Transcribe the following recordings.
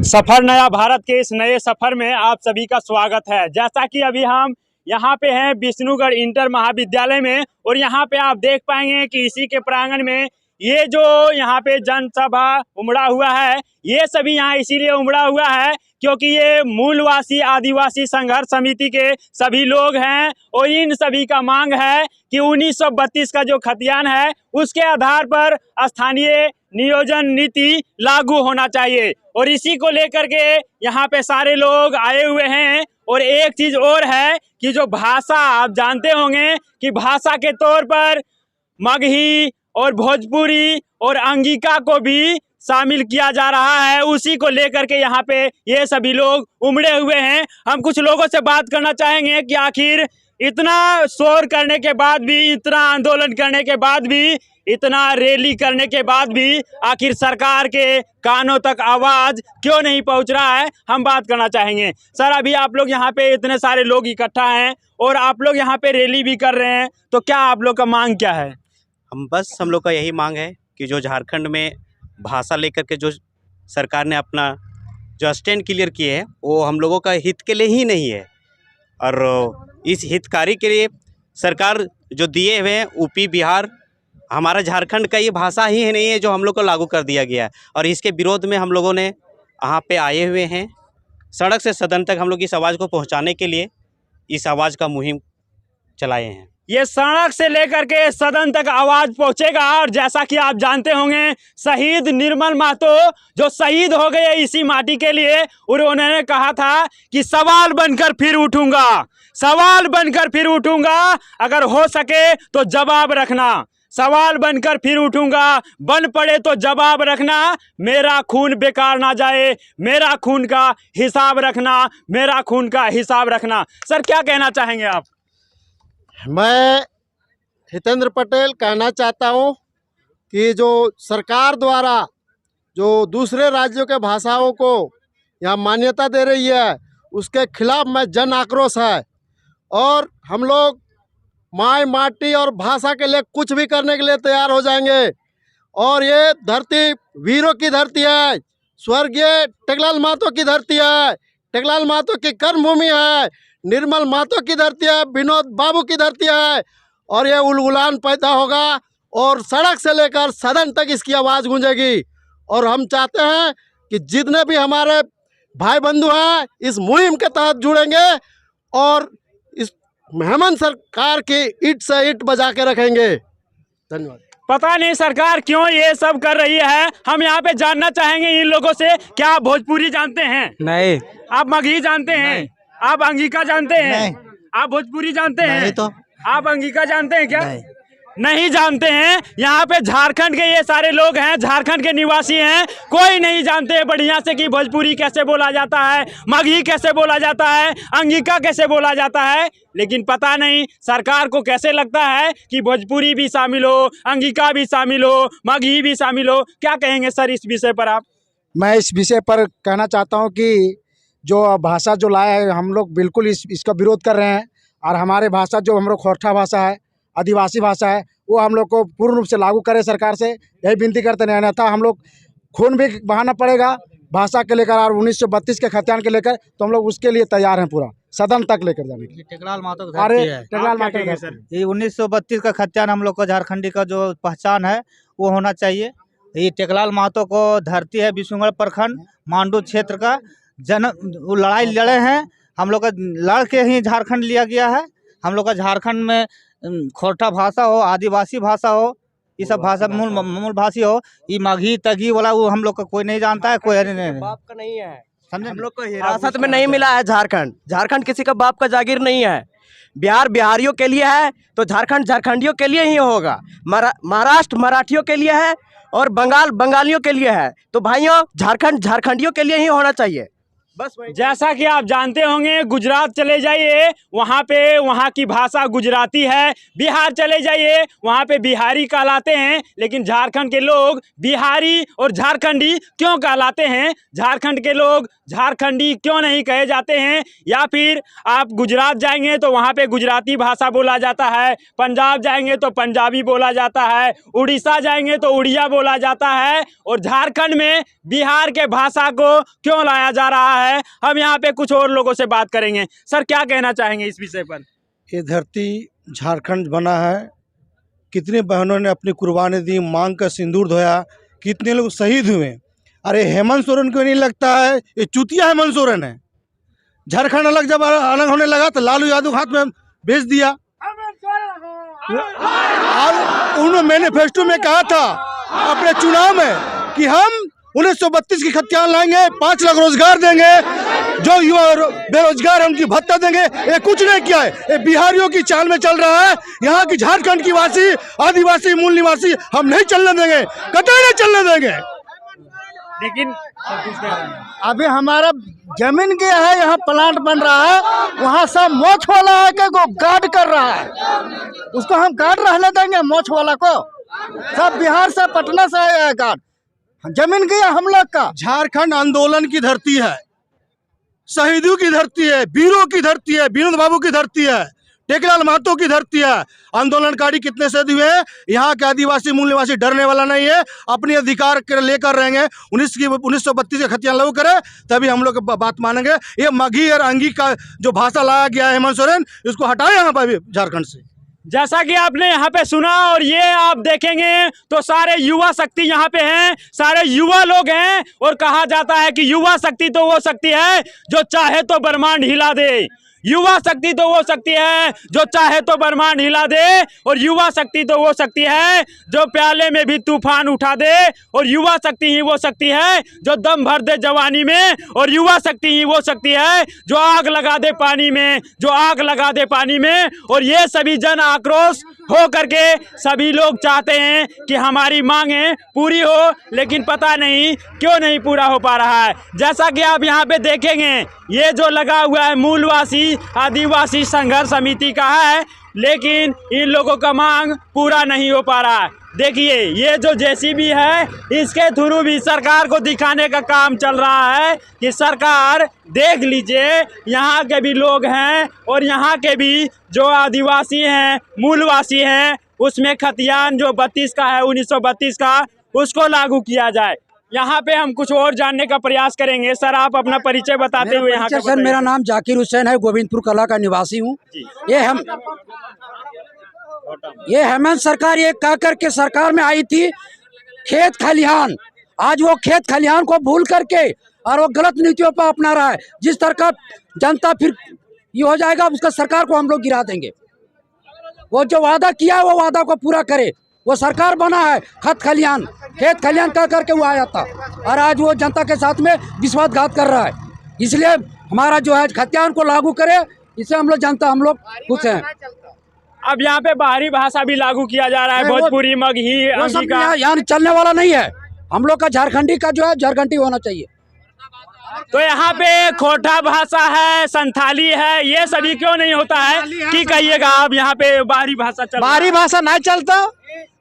सफर नया भारत के इस नए सफर में आप सभी का स्वागत है। जैसा कि अभी हम यहाँ पे हैं विष्णुगढ़ इंटर महाविद्यालय में, और यहाँ पे आप देख पाएंगे कि इसी के प्रांगण में ये जो यहाँ पे जनसभा उमड़ा हुआ है, ये सभी यहाँ इसीलिए उमड़ा हुआ है क्योंकि ये मूलवासी आदिवासी संघर्ष समिति के सभी लोग हैं और इन सभी का मांग है कि 1932 का जो खतियान है उसके आधार पर स्थानीय नियोजन नीति लागू होना चाहिए। और इसी को लेकर के यहाँ पे सारे लोग आए हुए हैं। और एक चीज और है कि जो भाषा, आप जानते होंगे कि भाषा के तौर पर मगही और भोजपुरी और अंगिका को भी शामिल किया जा रहा है, उसी को लेकर के यहाँ पे ये सभी लोग उमड़े हुए हैं। हम कुछ लोगों से बात करना चाहेंगे कि आखिर इतना शोर करने के बाद भी, इतना आंदोलन करने के बाद भी, इतना रैली करने के बाद भी आखिर सरकार के कानों तक आवाज क्यों नहीं पहुंच रहा है, हम बात करना चाहेंगे। सर, अभी आप लोग यहाँ पे इतने सारे लोग इकट्ठा हैं और आप लोग यहाँ पे रैली भी कर रहे हैं, तो क्या आप लोग का मांग क्या है? हम लोग का यही मांग है कि जो झारखंड में भाषा लेकर के जो सरकार ने अपना जो स्टैंड क्लियर किए है वो हम लोगों का हित के लिए ही नहीं है, और इस हितकारी के लिए सरकार जो दिए हुए हैं यूपी बिहार, हमारा झारखंड का ये भाषा ही नहीं है जो हम लोग को लागू कर दिया गया है। और इसके विरोध में हम लोगों ने यहाँ पे आए हुए हैं, सड़क से सदन तक हम लोग इस आवाज़ को पहुँचाने के लिए इस आवाज़ का मुहिम चलाए हैं। ये सड़क से लेकर के सदन तक आवाज पहुंचेगा। और जैसा कि आप जानते होंगे, शहीद निर्मल महतो जो शहीद हो गए इसी माटी के लिए, और उन्होंने कहा था कि सवाल बनकर फिर उठूंगा, सवाल बनकर फिर उठूंगा, अगर हो सके तो जवाब रखना, सवाल बनकर फिर उठूंगा, बन पड़े तो जवाब रखना, मेरा खून बेकार ना जाए, मेरा खून का हिसाब रखना, मेरा खून का हिसाब रखना। सर, क्या कहना चाहेंगे आप? मैं हितेंद्र पटेल कहना चाहता हूं कि जो सरकार द्वारा जो दूसरे राज्यों के भाषाओं को यहाँ मान्यता दे रही है उसके खिलाफ में जन आक्रोश है, और हम लोग माय माटी और भाषा के लिए कुछ भी करने के लिए तैयार हो जाएंगे। और ये धरती वीरों की धरती है, स्वर्गीय टेकलाल महतो की धरती है, टेकलाल महतो की कर्मभूमि है, निर्मल महतो की धरती है, विनोद बाबू की धरती है। और ये उलगुलान पैदा होगा और सड़क से लेकर सदन तक इसकी आवाज़ गूंजेगी। और हम चाहते हैं कि जितने भी हमारे भाई बंधु हैं इस मुहिम के तहत जुड़ेंगे और इस हेमंत सरकार की ईंट से ईंट बजा के रखेंगे। धन्यवाद। पता नहीं सरकार क्यों ये सब कर रही है। हम यहाँ पे जानना चाहेंगे इन लोगों से, क्या आप भोजपुरी जानते हैं? नहीं। आप मगही जानते हैं? आप अंगिका जानते हैं? नहीं। आप भोजपुरी जानते हैं? नहीं। तो आप अंगिका जानते हैं क्या? नहीं। नहीं जानते हैं। यहाँ पे झारखंड के ये सारे लोग हैं, झारखंड के निवासी हैं, कोई नहीं जानते हैं बढ़िया से कि भोजपुरी कैसे बोला जाता है, मगही कैसे बोला जाता है, अंगिका कैसे बोला जाता है। लेकिन पता नहीं सरकार को कैसे लगता है कि भोजपुरी भी शामिल हो, अंगिका भी शामिल हो, मगही भी शामिल हो। क्या कहेंगे सर इस विषय पर आप? मैं इस विषय पर कहना चाहता हूं कि जो भाषा जो लाया है हम लोग बिल्कुल इसका विरोध कर रहे हैं। और हमारे भाषा जो हम लोग खोरठा भाषा है, आदिवासी भाषा है, वो हम लोग को पूर्ण रूप से लागू करे सरकार से, यही विनती करते हैं। अन्यथा हम लोग खून भी बहाना पड़ेगा भाषा के लेकर, और 1932 के खतियान के लेकर, तो हम लोग उसके लिए तैयार हैं पूरा सदन तक लेकर जाने के लिए। टेकलाल महतो की धरती है। टेकलाल महतो ये 1932 का खतियान हम लोग को झारखंडी का जो पहचान है वो होना चाहिए। ये टेकलाल महतो को धरती है, विष्णुगढ़ प्रखंड मांडू क्षेत्र का वो लड़ाई लड़े हैं। हम लोग का लड़ के ही झारखंड लिया गया है। हम लोग का झारखंड में खोरठा भाषा हो, आदिवासी भाषा हो, ये सब भाषा मूल भाषी हो, ये मगही तगी वाला वो हम लोग का कोई नहीं जानता है, कोई नहीं। बाप का नहीं है, समझे? हम लोग को हिरासत में नहीं मिला है झारखंड। झारखंड किसी का बाप का जागीर नहीं है। बिहार बिहारियों के लिए है तो झारखंड झारखंडियों के लिए ही होगा, महाराष्ट्र मराठियों के लिए है और बंगाल बंगालियों के लिए है। तो भाइयों, झारखंड झारखंडियों के लिए ही होना चाहिए। बस वही। जैसा कि आप जानते होंगे, गुजरात चले जाइए वहाँ पे वहाँ की भाषा गुजराती है, बिहार चले जाइए वहाँ पे बिहारी कहलाते हैं, लेकिन झारखंड के लोग बिहारी और झारखंडी क्यों कहलाते हैं, झारखंड के लोग झारखंडी क्यों नहीं कहे जाते हैं? या फिर आप गुजरात जाएंगे तो वहाँ पे गुजराती भाषा बोला जाता है, पंजाब जाएंगे तो पंजाबी बोला जाता है, उड़ीसा जाएंगे तो उड़िया बोला जाता है, और झारखंड में बिहार के भाषा को क्यों लाया जा रहा है? हम यहाँ पे कुछ और लोगों से बात करेंगे। सर, क्या कहना चाहेंगे इस विषय पर? ये धरती झारखंड बना है, कितने बहनों ने अपनी कुर्बानी दी, मांग का सिंदूर धोया, कितने लोग शहीद हुए। अरे हेमंत सोरेन को नहीं लगता है ये चुतिया हेमंत सोरेन है? झारखंड जब अलग होने लगा तो लालू यादव हाथ में भेज दिया। और उन्होंने मैनिफेस्टो में कहा था अपने चुनाव में कि हम 1932 की खतियान लाएंगे, 5 लाख रोजगार देंगे, जो युवा बेरोजगार है उनकी भत्ता देंगे। ये कुछ नहीं किया है, ये बिहारियों की चाल में चल रहा है। यहाँ की झारखंड की वासी, आदिवासी, मूल निवासी हम नहीं चलने देंगे, कतई नहीं चलने देंगे। लेकिन अभी हमारा जमीन गया है, यहाँ प्लांट बन रहा है, वहाँ सब मोछ वाला है कि वो गार्ड कर रहा है, उसको हम गार्ड रहने देंगे? मोछ वाला को सब बिहार से, पटना से आया है गार्ड, जमीन गया हम लोग का। झारखंड आंदोलन की धरती है, शहीदों की धरती है, वीरों की धरती है, विनोद बाबू की धरती है, टेकलाल महतो की धरती है। आंदोलनकारी कितने शहीद हुए हैं? यहाँ के आदिवासी, मूल निवासी डरने वाला नहीं है, अपने अधिकार लेकर रहेंगे। 1932 के खतियान लागू करे तभी हम लोग बात मानेंगे। ये मघी और अंगी का जो भाषा लाया गया है हेमंत सोरेन, इसको हटाए यहाँ पर झारखंड से। जैसा कि आपने यहाँ पे सुना, और ये आप देखेंगे तो सारे युवा शक्ति यहाँ पे हैं, सारे युवा लोग हैं, और कहा जाता है कि युवा शक्ति तो वो शक्ति है जो चाहे तो ब्रह्मांड हिला दे। युवा शक्ति तो वो शक्ति है जो चाहे तो ब्रह्मांड हिला दे, और युवा शक्ति तो वो शक्ति है जो प्याले में भी तूफान उठा दे, और युवा शक्ति ही वो शक्ति है जो दम भर दे जवानी में, और युवा शक्ति ही वो शक्ति है जो आग लगा दे पानी में, जो आग लगा दे पानी में। और ये सभी जन आक्रोश हो करके सभी लोग चाहते हैं कि हमारी मांगें पूरी हो, लेकिन पता नहीं क्यों नहीं पूरा हो पा रहा है। जैसा कि आप यहाँ पे देखेंगे, ये जो लगा हुआ है मूलवासी आदिवासी संघर्ष समिति का है, लेकिन इन लोगों का मांग पूरा नहीं हो पा रहा है। देखिए, ये जो जेसीबी है, इसके थ्रू भी सरकार को दिखाने का काम चल रहा है कि सरकार देख लीजिए, यहाँ के भी लोग हैं, और यहाँ के भी जो आदिवासी हैं, मूलवासी हैं, उसमें खतियान जो 32 का है, 1932 का, उसको लागू किया जाए। यहाँ पे हम कुछ और जानने का प्रयास करेंगे। सर, आप अपना परिचय बताते हुए यहाँ का। सर, मेरा नाम जाकिर हुसैन है, गोविंदपुर कला का निवासी हूँ। ये हेमंत सरकार ये कह करके सरकार में आई थी खेत खलिहान, आज वो खेत खलिहान को भूल करके और वो गलत नीतियों पर अपना रहा है। जिस तरह का जनता फिर ये हो जाएगा, उसका सरकार को हम लोग गिरा देंगे। वो जो वादा किया है वो वादा को पूरा करे। वो सरकार बना है खेत खलिहान कह करके वो आया था, और आज वो जनता के साथ में विश्वासघात कर रहा है। इसलिए हमारा जो है खतियान को लागू करे, इससे हम लोग जनता हम लोग खुश हैं। अब यहाँ पे बाहरी भाषा भी लागू किया जा रहा है, भोजपुरी, मगही, अंगिका। यहाँ चलने वाला नहीं है। हम लोग का झारखंडी का जो है झारखंडी होना चाहिए। तो यहाँ पे खोटा भाषा है, संथाली है, ये सभी क्यों नहीं होता है कि कहिएगा आप? यहाँ पे बाहरी भाषा चलता, बाहरी भाषा नहीं चलता,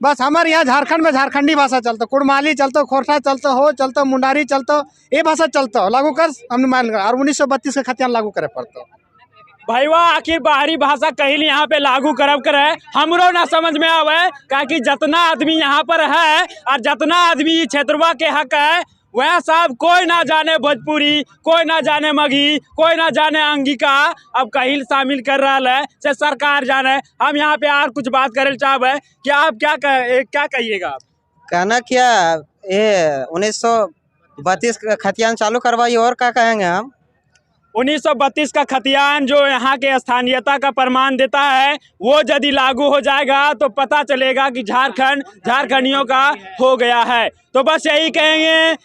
बस हमारे यहाँ झारखंड में झारखंडी भाषा चलता, कुड़माली चलता, खोरठा चलता, हो चलता, मुंडारी चलता, ये भाषा चलता लागू कर हमने मान और 1932 के खतियान लागू करे पड़ता। भाई वाह, आखिर बाहरी भाषा कहीं यहाँ पे लागू करब करे हमरो ना समझ में आवे, क्योंकि जितना आदमी यहाँ पर है और जितना आदमी क्षेत्रवा के हक है, वह सब कोई ना जाने भोजपुरी, कोई ना जाने मगही, कोई ना जाने अंगिका, अब कहीं शामिल कर रहा है से सरकार जाने। हम यहाँ पे और कुछ बात करे चाहे कि आप क्या कहिएगा? कहना क्या, ये 1932 का खतियान चालू करवाइए, और क्या कहेंगे हम? 1932 का खतियान जो यहाँ के स्थानीयता का प्रमाण देता है, वो यदि लागू हो जाएगा तो पता चलेगा कि झारखंडियों का हो गया है। तो बस यही कहेंगे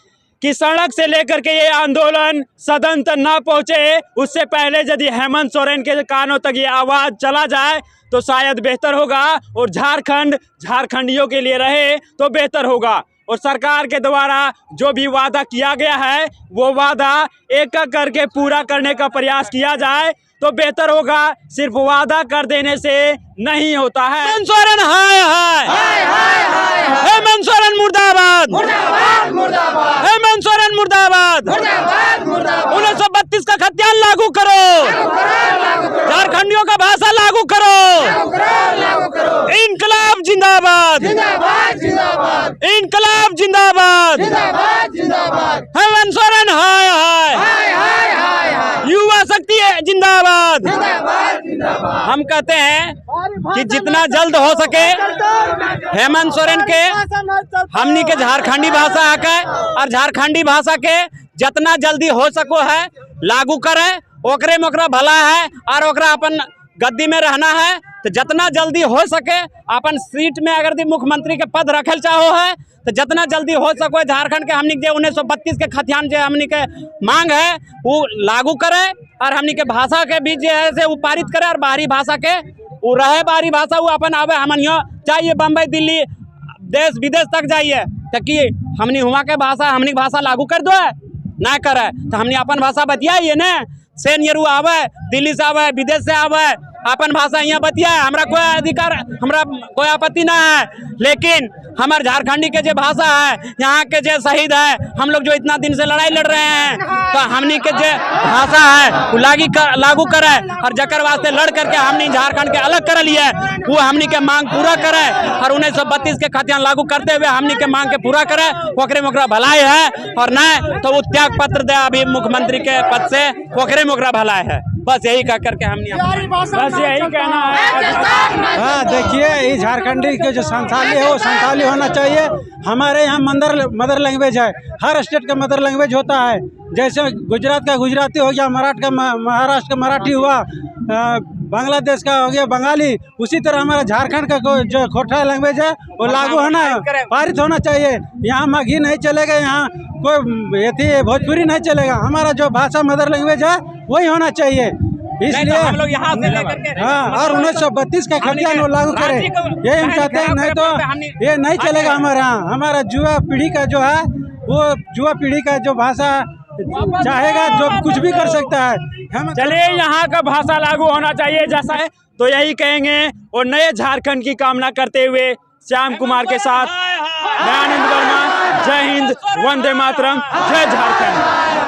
कि सड़क से लेकर के ये आंदोलन सदन तक ना पहुँचे, उससे पहले यदि हेमंत सोरेन के कानों तक ये आवाज़ चला जाए तो शायद बेहतर होगा, और झारखंडियों के लिए रहे तो बेहतर होगा। और सरकार के द्वारा जो भी वादा किया गया है वो वादा एक एक करके पूरा करने का प्रयास किया जाए तो बेहतर होगा। सिर्फ वादा कर देने से नहीं होता है। हेमंत सोरेन हाय हाय, हेमंत सोरेन मुर्दाबाद, हेमंत सोरेन मुर्दाबाद। 1932 का खतियान लागू करो, झारखंडियों का भाषा लागू करो, इनकलाब जिंदाबाद, इनकलाब जिंदाबाद, हेमंत सोरेन हाय हाय, युवा शक्ति जिंदाबाद। हम कहते हैं कि जितना जल्द हो सके हेमंत सोरेन के हमनी के झारखंडी भाषा आके और झारखंडी भाषा के जितना जल्दी हो सको है लागू करे, ओकरे में ओकरा भला है और ओकरा अपन गद्दी में रहना है तो जितना जल्दी हो सके अपन सीट में अगर मुख्यमंत्री के पद रखल चाहो है तो जितना जल्दी हो सको झारखंड के हमनी के 1932 के खतियान जो हमनी के मांग है वो लागू करे और हमनी के भाषा के भी जो है से वो पारित करे और बाहरी भाषा के वो रहे, बाहरी भाषा वो अपन आवे हमनियो चाहिए बम्बई दिल्ली देश विदेश तक जाइए ताकि हमनी हुआ के भाषा हमनी भाषा लागू कर दो ना करे तो हमनी अपन भाषा बतियाइए न सेनियर आवे दिल्ली से आवे विदेश से आवे अपन भाषा यहाँ बतियाए, हमरा कोई अधिकार हमरा कोई आपत्ति ना है। लेकिन हमारे झारखंडी के जो भाषा है यहाँ के जो शहीद है हम लोग जो इतना दिन से लड़ाई लड़ रहे हैं तो हमनी के जो भाषा है वो लागू करे और जकर वास्ते लड़ करके हमनी झारखंड के अलग कर लिए वो हमनी के मांग पूरा करे और 1932 के खतियान लागू करते हुए हमनी के मांग के पूरा करे, ओकरे में ओकरा भलाई है और न तो वो त्याग पत्र दे अभी मुख्यमंत्री के पद से, ओकरे में ओकरा भलाई है। बस यही कह करके हमने बस यही कहना है। हाँ देखिए ये झारखंडी के जो संथाली है वो संथाली होना चाहिए। हमारे यहाँ मदर लैंग्वेज है, हर स्टेट का मदर लैंग्वेज होता है। जैसे गुजरात का गुजराती हो गया, महाराष्ट्र का मराठी हुआ, बांग्लादेश का हो गया बंगाली, उसी तरह हमारा झारखंड का जो खोटा लैंग्वेज है वो लागू होना पारित होना चाहिए। यहाँ मगही नहीं चलेगा, यहाँ कोई भोजपुरी नहीं चलेगा, हमारा जो भाषा मदर लैंग्वेज है वही होना चाहिए। इसलिए हम लोग यहाँ से लेकर के और 1932 का खतियान वो लागू करें, यही हम चाहते हैं। नहीं तो ये नहीं चलेगा हमारे यहाँ। हमारा युवा पीढ़ी का जो है वो युवा पीढ़ी का जो भाषा चाहेगा जो कुछ भी कर सकता है। चलिए यहाँ का भाषा लागू होना चाहिए जैसा है तो यही कहेंगे और नए झारखंड की कामना करते हुए श्याम कुमार के साथ मैं आनंद वर्मा। जय हिंद, वंदे मातरम, जय झारखंड।